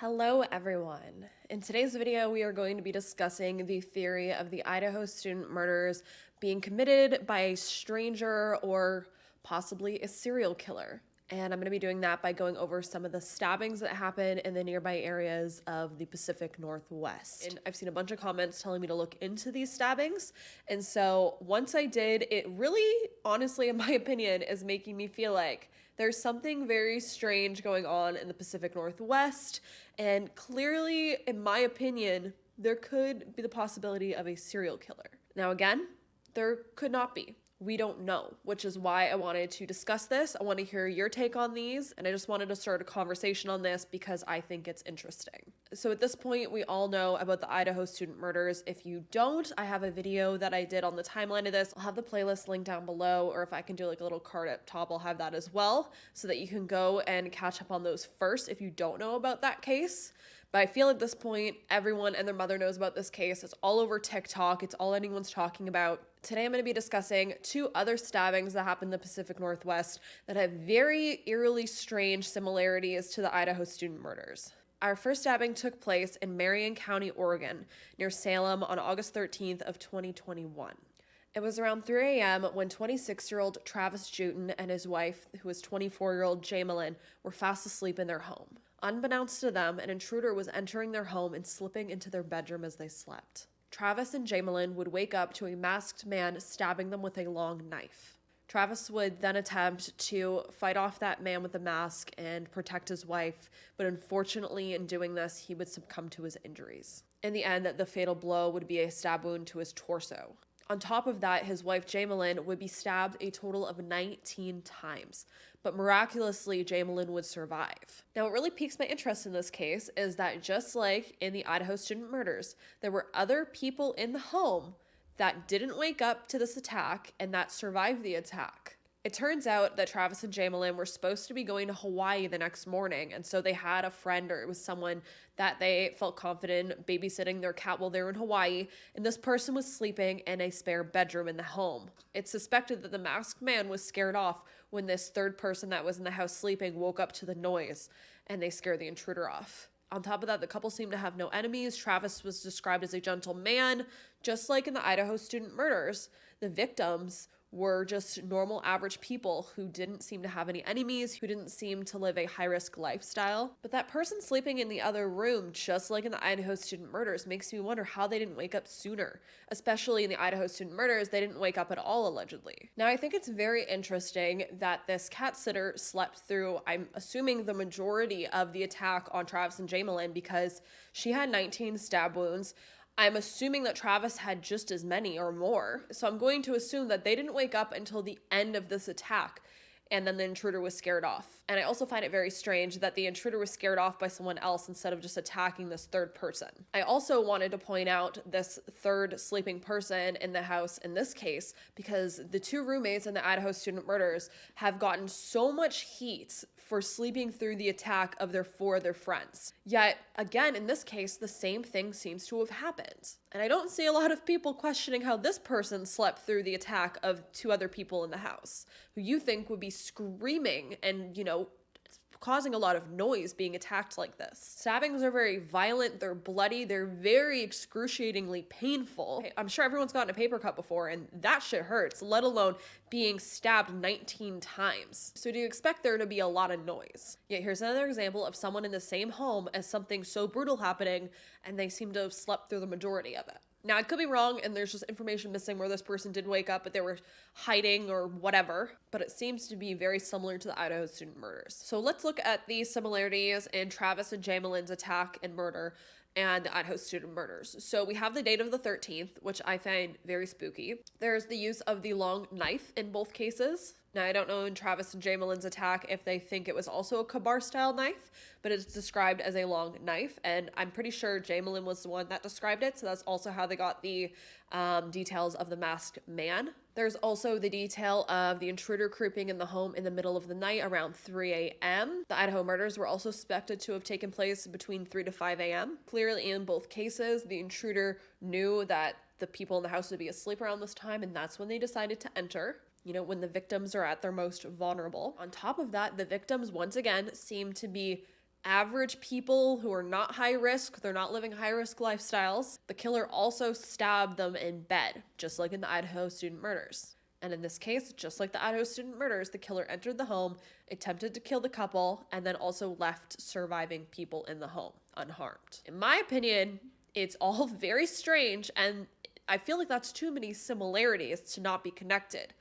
Hello everyone. In today's video, we are going to be discussing the theory of the Idaho student murders being committed by a stranger or possibly a serial killer. And I'm going to be doing that by going over some of the stabbings that happened in the nearby areas of the Pacific Northwest. And I've seen a bunch of comments telling me to look into these stabbings. And so once I did, it really, honestly, in my opinion, is making me feel like there's something very strange going on in the Pacific Northwest. And clearly, in my opinion, there could be the possibility of a serial killer. Now, again, there could not be. We don't know, which is why I wanted to discuss this. I want to hear your take on these, and I just wanted to start a conversation on this because I think it's interesting. So at this point, we all know about the Idaho student murders. If you don't, I have a video that I did on the timeline of this. I'll have the playlist linked down below, or if I can do like a little card up top, I'll have that as well, so that you can go and catch up on those first if you don't know about that case. But I feel at this point, everyone and their mother knows about this case. It's all over TikTok. It's all anyone's talking about. Today, I'm going to be discussing two other stabbings that happened in the Pacific Northwest that have very eerily strange similarities to the Idaho student murders. Our first stabbing took place in Marion County, Oregon, near Salem on August 13th of 2021. It was around 3 a.m. when 26-year-old Travis Juetten and his wife, who was 24-year-old Jamelyn, were fast asleep in their home. Unbeknownst to them, an intruder was entering their home and slipping into their bedroom as they slept. Travis and Jamelyn would wake up to a masked man stabbing them with a long knife. Travis would then attempt to fight off that man with the mask and protect his wife, but unfortunately in doing this, he would succumb to his injuries. In the end, the fatal blow would be a stab wound to his torso. On top of that, his wife Jamelyn would be stabbed a total of 19 times, but miraculously, Jamelyn would survive. Now, what really piques my interest in this case is that just like in the Idaho student murders, there were other people in the home that didn't wake up to this attack and that survived the attack. It turns out that Travis and Jamelyn were supposed to be going to Hawaii the next morning, and so they had a friend, or it was someone that they felt confident babysitting their cat while they were in Hawaii, and this person was sleeping in a spare bedroom in the home. It's suspected that the masked man was scared off when this third person that was in the house sleeping woke up to the noise, and they scared the intruder off. On top of that, the couple seemed to have no enemies. Travis was described as a gentle man. Just like in the Idaho student murders, the victims were just normal average people who didn't seem to have any enemies, who didn't seem to live a high-risk lifestyle. But that person sleeping in the other room, just like in the Idaho student murders, makes me wonder how they didn't wake up sooner. Especially in the Idaho student murders, they didn't wake up at all, allegedly. Now, I think it's very interesting that this cat sitter slept through, I'm assuming, the majority of the attack on Travis and Jamelyn because she had 19 stab wounds. I'm assuming that Travis had just as many or more. So I'm going to assume that they didn't wake up until the end of this attack, and then the intruder was scared off. And I also find it very strange that the intruder was scared off by someone else instead of just attacking this third person. I also wanted to point out this third sleeping person in the house in this case because the two roommates in the Idaho student murders have gotten so much heat for sleeping through the attack of their four other friends. Yet, again, in this case, the same thing seems to have happened. And I don't see a lot of people questioning how this person slept through the attack of two other people in the house, who you think would be screaming and, causing a lot of noise being attacked like this. Stabbings are very violent, they're bloody, they're very excruciatingly painful. I'm sure everyone's gotten a paper cut before, and that shit hurts, let alone being stabbed 19 times. So do you expect there to be a lot of noise? Yet here's another example of someone in the same home as something so brutal happening, and they seem to have slept through the majority of it. Now, I could be wrong, and there's just information missing where this person did wake up, but they were hiding or whatever. But it seems to be very similar to the Idaho student murders. So let's look at these similarities in Travis and Jamelyn's attack and murder and the Idaho student murders. So we have the date of the 13th, which I find very spooky. There's the use of the long knife in both cases. Now, I don't know in Travis and Jamelyn's attack if they think it was also a Kabar-style knife, but it's described as a long knife, and I'm pretty sure Jamelyn was the one that described it, so that's also how they got the details of the masked man. There's also the detail of the intruder creeping in the home in the middle of the night around 3 a.m. The Idaho murders were also suspected to have taken place between 3 to 5 a.m. Clearly, in both cases, the intruder knew that the people in the house would be asleep around this time, and that's when they decided to enter. When the victims are at their most vulnerable. On top of that, the victims once again seem to be average people who are not high risk, they're not living high risk lifestyles. The killer also stabbed them in bed, just like in the Idaho student murders. And in this case, just like the Idaho student murders, the killer entered the home, attempted to kill the couple, and then also left surviving people in the home unharmed. In my opinion, it's all very strange, and I feel like that's too many similarities to not be connected.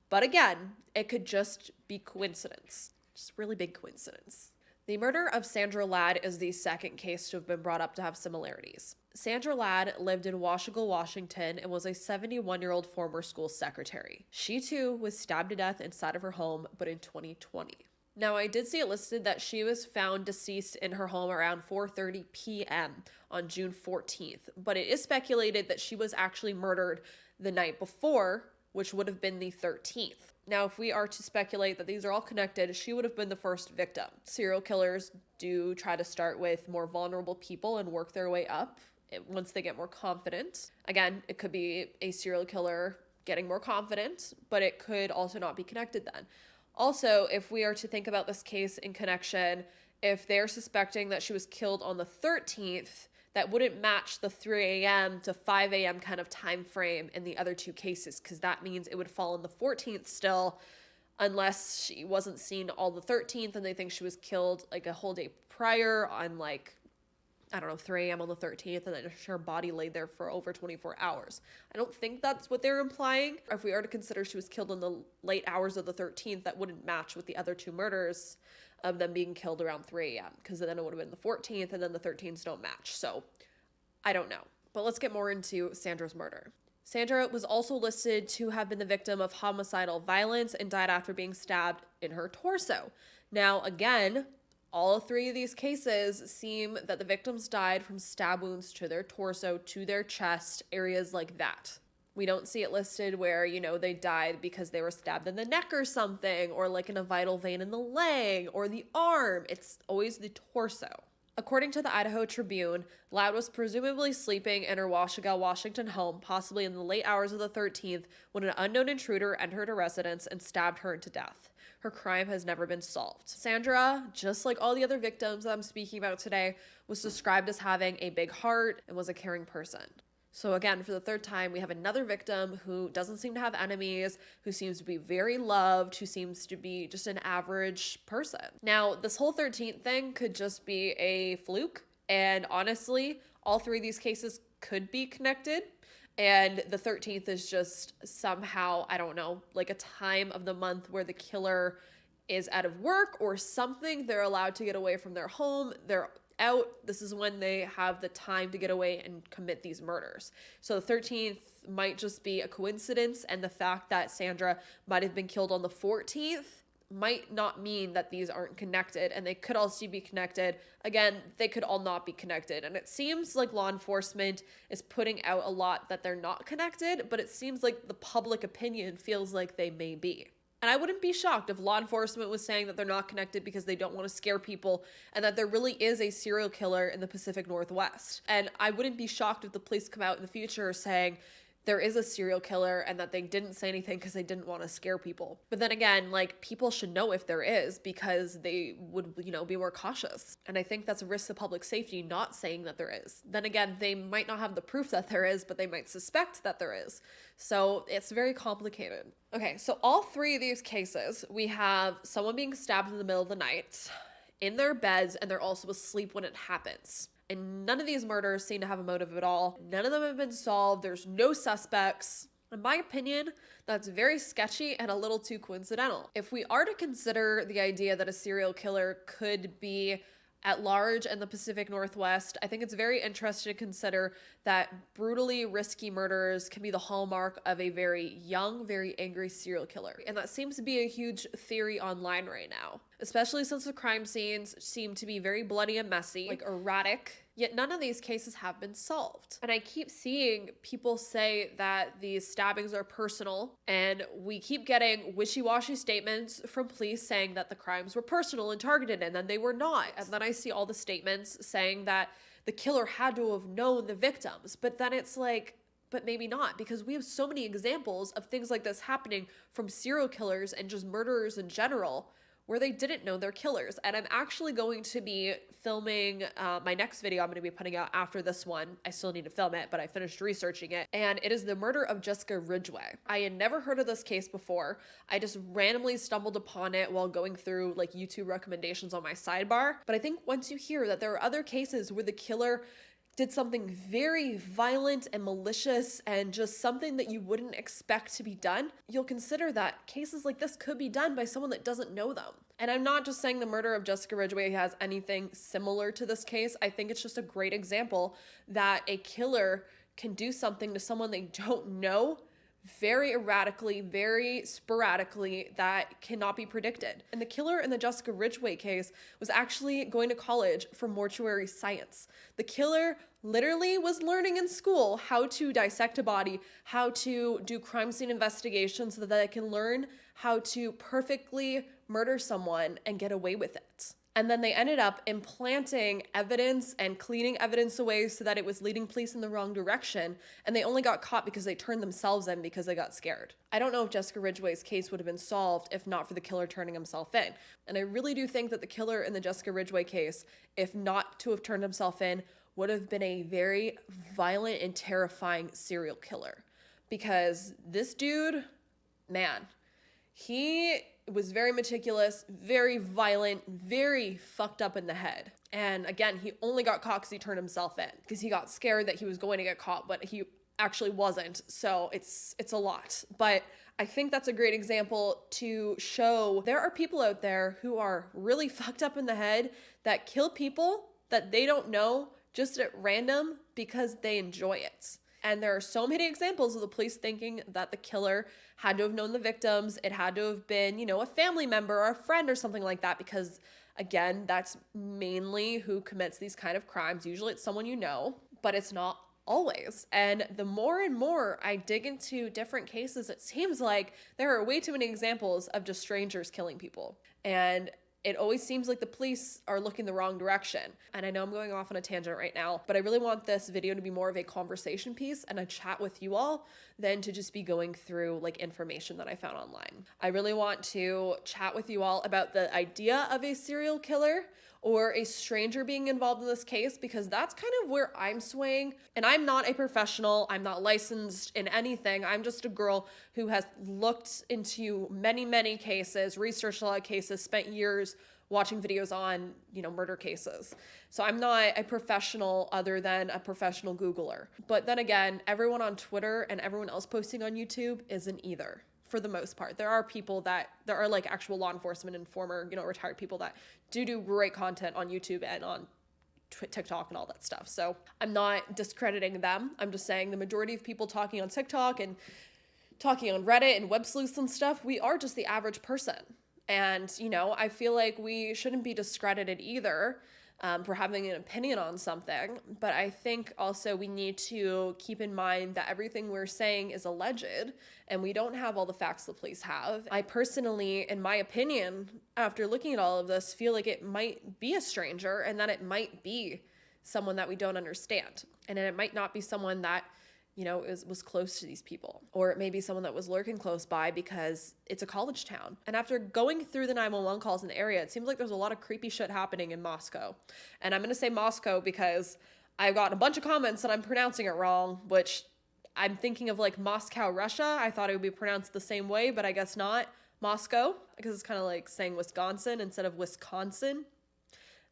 But again, it could just be coincidence. Just really big coincidence. The murder of Sandra Ladd is the second case to have been brought up to have similarities. Sandra Ladd lived in Washougal, Washington, and was a 71-year-old former school secretary. She too was stabbed to death inside of her home, but in 2020. Now, I did see it listed that she was found deceased in her home around 4:30 p.m. on June 14th, but it is speculated that she was actually murdered the night before, which would have been the 13th. Now, if we are to speculate that these are all connected, she would have been the first victim. Serial killers do try to start with more vulnerable people and work their way up once they get more confident. Again, it could be a serial killer getting more confident, but it could also not be connected then. Also, if we are to think about this case in connection, if they're suspecting that she was killed on the 13th, that wouldn't match the 3 a.m. to 5 a.m. kind of time frame in the other two cases, because that means it would fall on the 14th still, unless she wasn't seen all the 13th and they think she was killed like a whole day prior on like, I don't know, 3 a.m. on the 13th, and then her body laid there for over 24 hours. I don't think that's what they're implying. If we are to consider she was killed in the late hours of the 13th, that wouldn't match with the other two murders of them being killed around 3 a.m. because then it would have been the 14th, and then the 13ths don't match. So I don't know. But let's get more into Sandra's murder. Sandra was also listed to have been the victim of homicidal violence and died after being stabbed in her torso. Now, again, all three of these cases seem that the victims died from stab wounds to their torso, to their chest, areas like that. We don't see it listed where, you know, they died because they were stabbed in the neck or something, or like in a vital vein in the leg or the arm. It's always the torso. According to the Idaho Tribune, Ladd was presumably sleeping in her Washougal, Washington home, possibly in the late hours of the 13th, when an unknown intruder entered her residence and stabbed her to death. Her crime has never been solved. Sandra, just like all the other victims that I'm speaking about today, was described as having a big heart and was a caring person. So again, for the third time, we have another victim who doesn't seem to have enemies, who seems to be very loved, who seems to be just an average person. Now, this whole 13th thing could just be a fluke, and honestly, all three of these cases could be connected, and the 13th is just somehow, I don't know, like a time of the month where the killer is out of work or something. They're allowed to get away from their home. They're out. This is when they have the time to get away and commit these murders. So the 13th might just be a coincidence, and the fact that Sandra might have been killed on the 14th might not mean that these aren't connected, and they could also be connected. Again, they could all not be connected, and it seems like law enforcement is putting out a lot that they're not connected, but it seems like the public opinion feels like they may be. And I wouldn't be shocked if law enforcement was saying that they're not connected because they don't want to scare people, and that there really is a serial killer in the Pacific Northwest. And I wouldn't be shocked if the police come out in the future saying there is a serial killer and that they didn't say anything because they didn't want to scare people. But then again, like, people should know if there is, because they would, you know, be more cautious. And I think that's a risk to public safety, not saying that there is. Then again, they might not have the proof that there is, but they might suspect that there is. So it's very complicated. Okay, so all three of these cases, we have someone being stabbed in the middle of the night, in their beds, and they're also asleep when it happens. And none of these murders seem to have a motive at all. None of them have been solved. There's no suspects. In my opinion, that's very sketchy and a little too coincidental. If we are to consider the idea that a serial killer could be at large in the Pacific Northwest, I think it's very interesting to consider that brutally risky murders can be the hallmark of a very young, very angry serial killer. And that seems to be a huge theory online right now, especially since the crime scenes seem to be very bloody and messy, like erratic. Yet none of these cases have been solved. And I keep seeing people say that these stabbings are personal, and we keep getting wishy-washy statements from police saying that the crimes were personal and targeted, and then they were not. And then I see all the statements saying that the killer had to have known the victims, but then it's like, but maybe not, because we have so many examples of things like this happening from serial killers and just murderers in general, where they didn't know their killers. And I'm actually going to be filming my next video I'm going to be putting out after this one. I still need to film it, but I finished researching it. And it is the murder of Jessica Ridgway. I had never heard of this case before. I just randomly stumbled upon it while going through like YouTube recommendations on my sidebar. But I think once you hear that there are other cases where the killer did something very violent and malicious and just something that you wouldn't expect to be done, you'll consider that cases like this could be done by someone that doesn't know them. And I'm not just saying the murder of Jessica Ridgway has anything similar to this case. I think it's just a great example that a killer can do something to someone they don't know very erratically, very sporadically, that cannot be predicted. And the killer in the Jessica Ridgway case was actually going to college for mortuary science. The killer literally was learning in school how to dissect a body, how to do crime scene investigations so that they can learn how to perfectly murder someone and get away with it. And then they ended up implanting evidence and cleaning evidence away so that it was leading police in the wrong direction. And they only got caught because they turned themselves in because they got scared. I don't know if Jessica Ridgway's case would have been solved if not for the killer turning himself in. And I really do think that the killer in the Jessica Ridgway case, if not to have turned himself in, would have been a very violent and terrifying serial killer. Because this dude, man, he was very meticulous, very violent, very fucked up in the head. And again, he only got caught because he turned himself in, because he got scared that he was going to get caught, but he actually wasn't. So it's a lot. But I think that's a great example to show there are people out there who are really fucked up in the head that kill people that they don't know just at random because they enjoy it. And there are so many examples of the police thinking that the killer had to have known the victims. It had to have been, you know, a family member or a friend or something like that, because again, that's mainly who commits these kind of crimes. Usually it's someone you know, but it's not always. And the more and more I dig into different cases, it seems like there are way too many examples of just strangers killing people. And it always seems like the police are looking the wrong direction. And I know I'm going off on a tangent right now, but I really want this video to be more of a conversation piece and a chat with you all than to just be going through like information that I found online. I really want to chat with you all about the idea of a serial killer or a stranger being involved in this case, because that's kind of where I'm swaying. And I'm not a professional. I'm not licensed in anything. I'm just a girl who has looked into many, many cases, researched a lot of cases, spent years watching videos on, you know, murder cases. So I'm not a professional other than a professional Googler. But then again, everyone on Twitter and everyone else posting on YouTube isn't either. For the most part, there are like actual law enforcement and former, you know, retired people that do great content on YouTube and on TikTok and all that stuff. So I'm not discrediting them. I'm just saying the majority of people talking on TikTok and talking on Reddit and web sleuths and stuff, we are just the average person. And, you know, I feel like we shouldn't be discredited either for having an opinion on something. But I think also we need to keep in mind that everything we're saying is alleged and we don't have all the facts the police have. I personally, in my opinion, after looking at all of this, feel like it might be a stranger and that it might be someone that we don't understand. And it might not be someone that, you know, was close to these people. Or it may be someone that was lurking close by because it's a college town. And after going through the 911 calls in the area, it seems like there's a lot of creepy shit happening in Moscow. And I'm gonna say Moscow because I've got a bunch of comments that I'm pronouncing it wrong, which I'm thinking of like Moscow, Russia. I thought it would be pronounced the same way, but I guess not. Moscow, because it's kind of like saying Wisconsin instead of Wisconsin.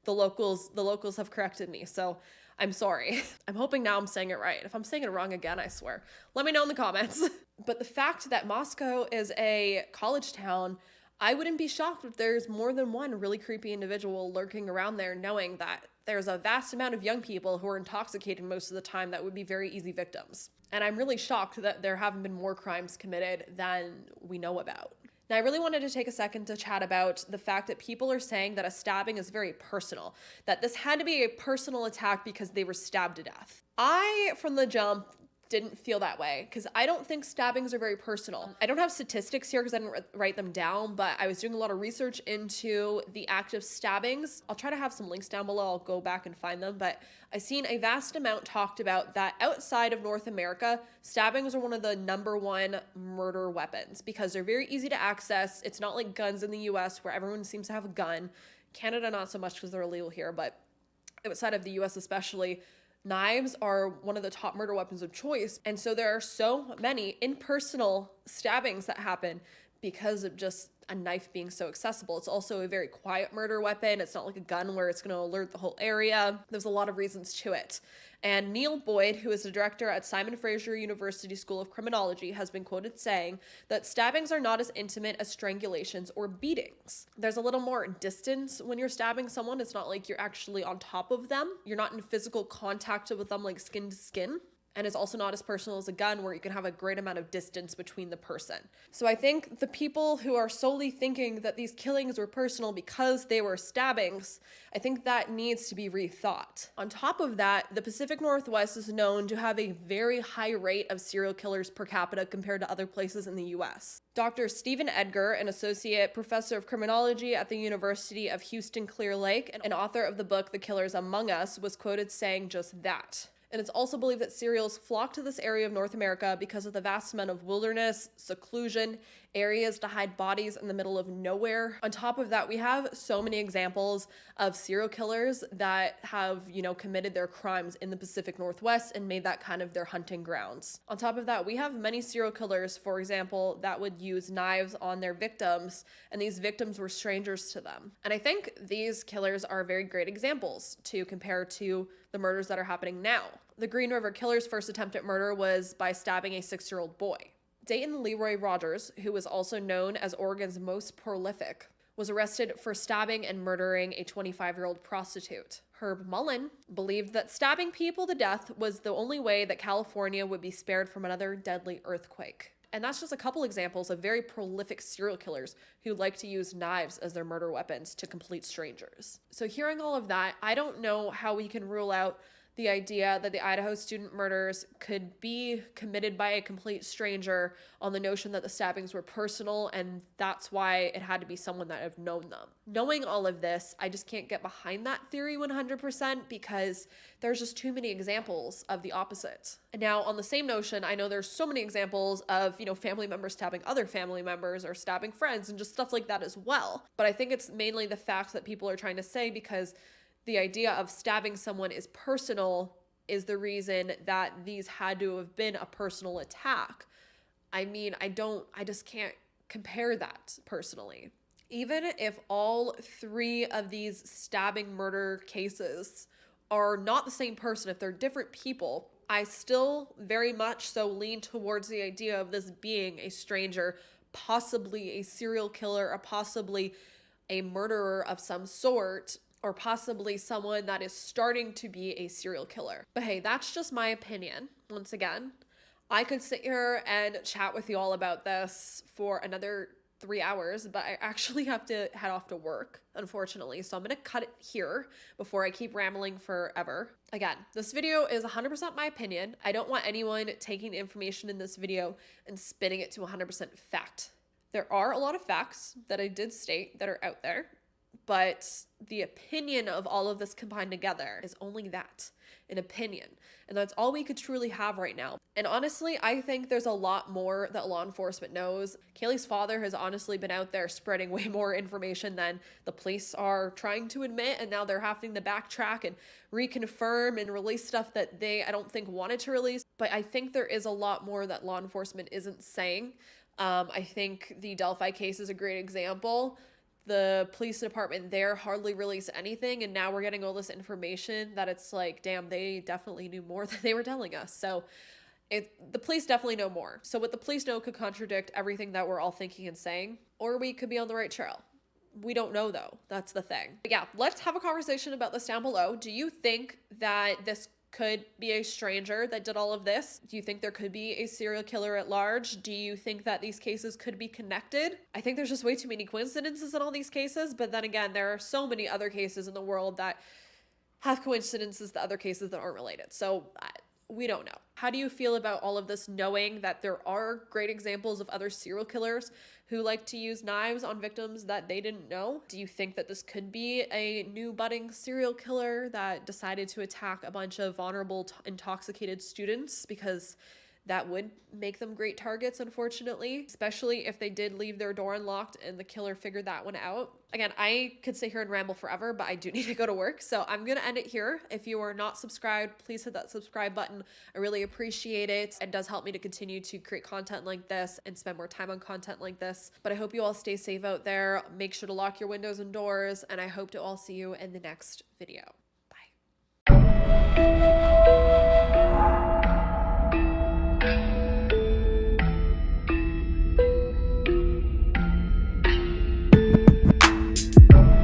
The locals have corrected me, so I'm sorry. I'm hoping now I'm saying it right. If I'm saying it wrong again, I swear, let me know in the comments. But the fact that Moscow is a college town, I wouldn't be shocked if there's more than one really creepy individual lurking around there, knowing that there's a vast amount of young people who are intoxicated most of the time that would be very easy victims. And I'm really shocked that there haven't been more crimes committed than we know about. Now, I really wanted to take a second to chat about the fact that people are saying that a stabbing is very personal, that this had to be a personal attack because they were stabbed to death. I, from the jump, didn't feel that way because I don't think stabbings are very personal. I don't have statistics here because I didn't write them down, but I was doing a lot of research into the act of stabbings. I'll try to have some links down below. I'll go back and find them, but I've seen a vast amount talked about that outside of North America, stabbings are one of the #1 murder weapons because they're very easy to access. It's not like guns in the US where everyone seems to have a gun. Canada, not so much because they're illegal here, but outside of the US especially, knives are one of the top murder weapons of choice. And so there are so many impersonal stabbings that happen because of just a knife being so accessible. It's also a very quiet murder weapon. It's not like a gun where it's going to alert the whole area. There's a lot of reasons to it. And Neil Boyd, who is the director at Simon Fraser University School of Criminology, has been quoted saying that stabbings are not as intimate as strangulations or beatings. There's a little more distance when you're stabbing someone. It's not like you're actually on top of them. You're not in physical contact with them like skin to skin. And it's also not as personal as a gun where you can have a great amount of distance between the person. So I think the people who are solely thinking that these killings were personal because they were stabbings, I think that needs to be rethought. On top of that, the Pacific Northwest is known to have a very high rate of serial killers per capita compared to other places in the US. Dr. Stephen Edgar, an associate professor of criminology at the University of Houston Clear Lake and author of the book The Killers Among Us, was quoted saying just that. And it's also believed that serials flock to this area of North America because of the vast amount of wilderness, seclusion, areas to hide bodies in the middle of nowhere. On top of that, we have so many examples of serial killers that have, committed their crimes in the Pacific Northwest and made that kind of their hunting grounds. On top of that, we have many serial killers, for example, that would use knives on their victims, and these victims were strangers to them. And I think these killers are very great examples to compare to the murders that are happening now. The Green River Killer's first attempt at murder was by stabbing a 6-year-old boy. Dayton Leroy Rogers, who was also known as Oregon's most prolific, was arrested for stabbing and murdering a 25-year-old prostitute. Herb Mullen believed that stabbing people to death was the only way that California would be spared from another deadly earthquake. And that's just a couple examples of very prolific serial killers who like to use knives as their murder weapons to complete strangers. So hearing all of that, I don't know how we can rule out the idea that the Idaho student murders could be committed by a complete stranger on the notion that the stabbings were personal and that's why it had to be someone that have known them. Knowing all of this, I just can't get behind that theory 100% because there's just too many examples of the opposite. And now on the same notion, I know there's so many examples of, family members stabbing other family members or stabbing friends and just stuff like that as well. But I think it's mainly the facts that people are trying to say because the idea of stabbing someone is personal is the reason that these had to have been a personal attack. I mean, I just can't compare that personally. Even if all 3 of these stabbing murder cases are not the same person, if they're different people, I still very much so lean towards the idea of this being a stranger, possibly a serial killer, or possibly a murderer of some sort, or possibly someone that is starting to be a serial killer. But hey, that's just my opinion. Once again, I could sit here and chat with you all about this for another 3 hours, but I actually have to head off to work, unfortunately. So I'm gonna cut it here before I keep rambling forever. Again, this video is 100% my opinion. I don't want anyone taking the information in this video and spinning it to 100% fact. There are a lot of facts that I did state that are out there, but the opinion of all of this combined together is only that, an opinion. And that's all we could truly have right now. And honestly, I think there's a lot more that law enforcement knows. Kaylee's father has honestly been out there spreading way more information than the police are trying to admit, and now they're having to backtrack and reconfirm and release stuff that they, I don't think, wanted to release. But I think there is a lot more that law enforcement isn't saying. I think the Delphi case is a great example. The police department there hardly released anything, and now we're getting all this information that it's like, damn, they definitely knew more than they were telling us. So the police definitely know more. So what the police know could contradict everything that we're all thinking and saying, or we could be on the right trail. We don't know though. That's the thing. But yeah, let's have a conversation about this down below. Do you think that this could be a stranger that did all of this? Do you think there could be a serial killer at large? Do you think that these cases could be connected? I think there's just way too many coincidences in all these cases, but then again, there are so many other cases in the world that have coincidences to other cases that aren't related. So We don't know. How do you feel about all of this, knowing that there are great examples of other serial killers who like to use knives on victims that they didn't know? Do you think that this could be a new budding serial killer that decided to attack a bunch of vulnerable, intoxicated students because that would make them great targets, unfortunately, especially if they did leave their door unlocked and the killer figured that one out? Again, I could sit here and ramble forever, but I do need to go to work, so I'm gonna end it here. If you are not subscribed, please hit that subscribe button. I really appreciate it. It does help me to continue to create content like this and spend more time on content like this. But I hope you all stay safe out there. Make sure to lock your windows and doors, and I hope to all see you in the next video. Bye.